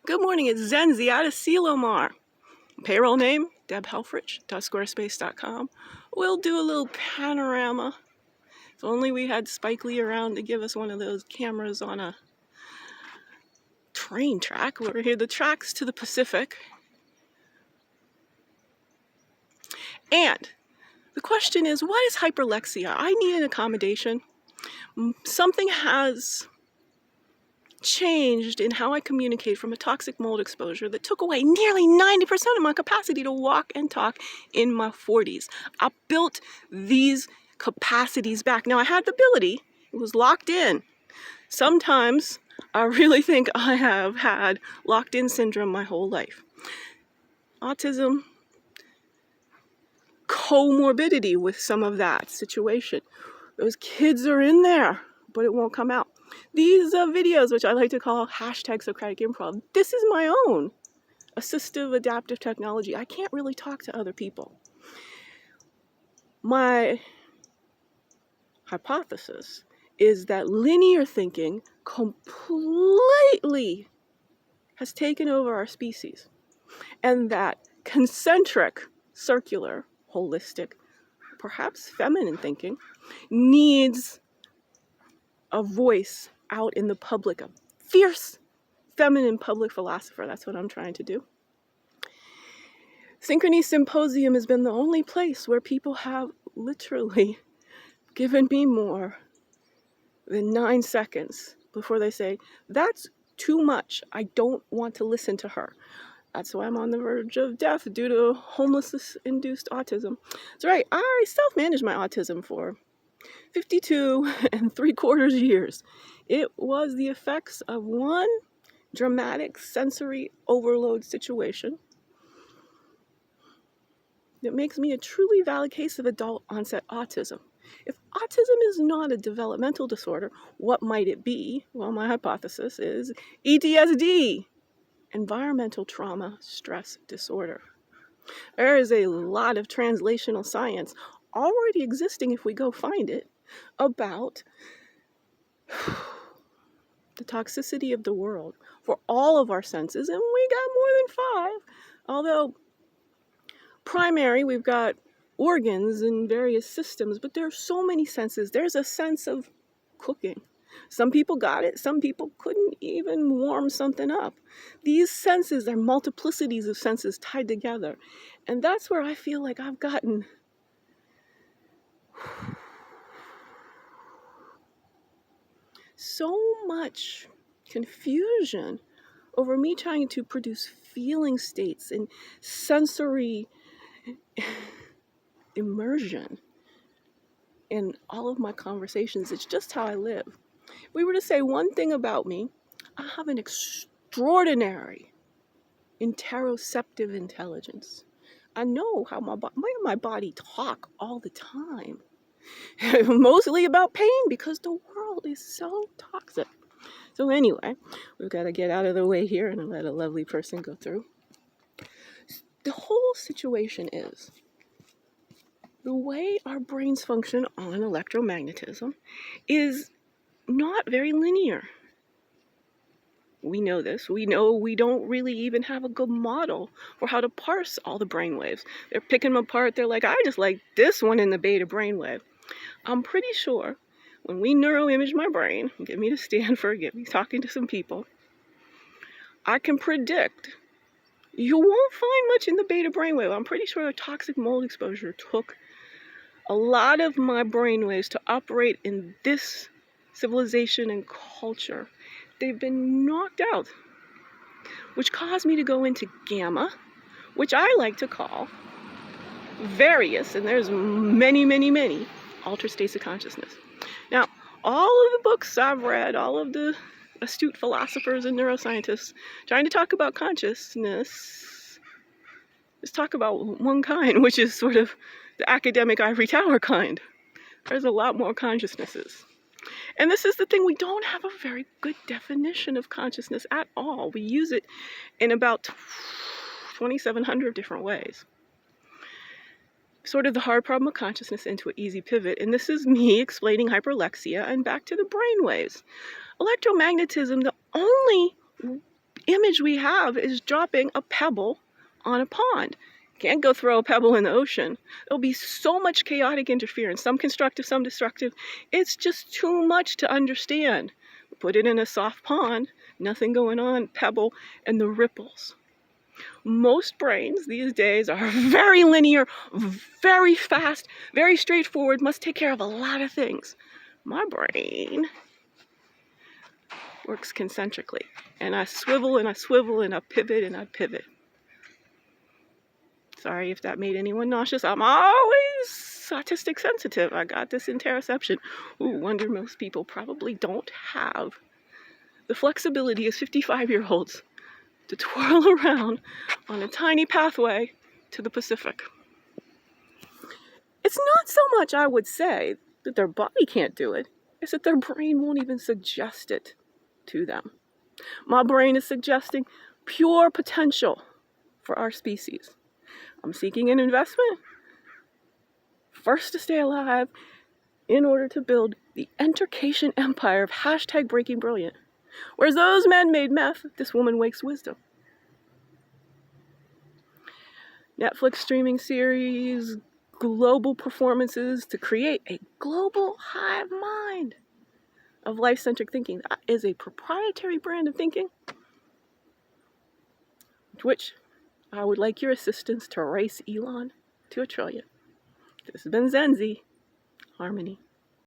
Good morning, it's Zenzi out of Asilomar. Payroll name, debhelfrich.squarespace.com. We'll do a little panorama. If only we had Spike Lee around to give us one of those cameras on a train track. We're here, the tracks to the Pacific. And the question is, what is hyperlexia? I need an accommodation. Something has changed in how I communicate from a toxic mold exposure that took away nearly 90% of my capacity to walk and talk in my 40s. I built these capacities back. Now I had the ability, it was locked in. Sometimes I really think I have had locked in syndrome my whole life. Autism, comorbidity with some of that situation. Those kids are in there, but it won't come out. These videos, which I like to call hashtag Socratic Improv, this is my own assistive adaptive technology. I can't really talk to other people. My hypothesis is that linear thinking completely has taken over our species, and that concentric, circular, holistic, perhaps feminine thinking needs a voice out in the public, a fierce feminine public philosopher. That's what I'm trying to do. Synchrony Symposium has been the only place where people have literally given me more than 9 seconds before they say, that's too much. I don't want to listen to her. That's why I'm on the verge of death due to homelessness-induced autism. That's right, I self-managed my autism for 52 3/4 years. It was the effects of one dramatic sensory overload situation that makes me a truly valid case of adult onset autism. If autism is not a developmental disorder, what might it be? Well, my hypothesis is ETSD, environmental trauma stress disorder. There is a lot of translational science already existing, if we go find it, about the toxicity of the world for all of our senses, and we got more than 5. Although primary, we've got organs and various systems, but there are so many senses. There's a sense of cooking. Some people got it, some people couldn't even warm something up. These senses are multiplicities of senses tied together, and that's where I feel like I've gotten so much confusion over me trying to produce feeling states and sensory immersion in all of my conversations. It's just how I live. If we were to say one thing about me, I have an extraordinary interoceptive intelligence. I know how my body talk all the time. Mostly about pain, because the world is so toxic. So anyway, we've got to get out of the way here and let a lovely person go through. The whole situation is the way our brains function on electromagnetism is not very linear. We know this. We know we don't really even have a good model for how to parse all the brainwaves. They're picking them apart. They're like, I just like this one in the beta brainwave. I'm pretty sure when we neuroimage my brain, get me to Stanford, get me talking to some people, I can predict you won't find much in the beta brainwave. I'm pretty sure a toxic mold exposure took a lot of my brainwaves to operate in this civilization and culture. They've been knocked out, which caused me to go into gamma, which I like to call various, and there's many, altered states of consciousness. Now, all of the books I've read, all of the astute philosophers and neuroscientists trying to talk about consciousness, just talk about one kind, which is sort of the academic ivory tower kind. There's a lot more consciousnesses. And this is the thing, we don't have a very good definition of consciousness at all. We use it in about 2,700 different ways. Sort of the hard problem of consciousness into an easy pivot, and this is me explaining hyperlexia and back to the brainwaves. Electromagnetism, the only image we have is dropping a pebble on a pond. Can't go throw a pebble in the ocean. There'll be so much chaotic interference, some constructive, some destructive. It's just too much to understand. Put it in a soft pond, nothing going on, pebble, and the ripples. Most brains these days are very linear, very fast, very straightforward, must take care of a lot of things. My brain works concentrically, and I swivel and I swivel and I pivot and I pivot. Sorry if that made anyone nauseous. I'm always autistic sensitive. I got this interoception. Ooh, wonder most people probably don't have the flexibility as 55-year-olds to twirl around on a tiny pathway to the Pacific. It's not so much, I would say, that their body can't do it. It's that their brain won't even suggest it to them. My brain is suggesting pure potential for our species. I'm seeking an investment, first to stay alive, in order to build the enter-cation empire of #BreakingBrilliant. Whereas those men made meth, this woman wakes wisdom. Netflix streaming series, global performances to create a global hive mind of life-centric thinking. That is a proprietary brand of thinking, which I would like your assistance to race Elon to 1 trillion. This has been Zenzi Harmony.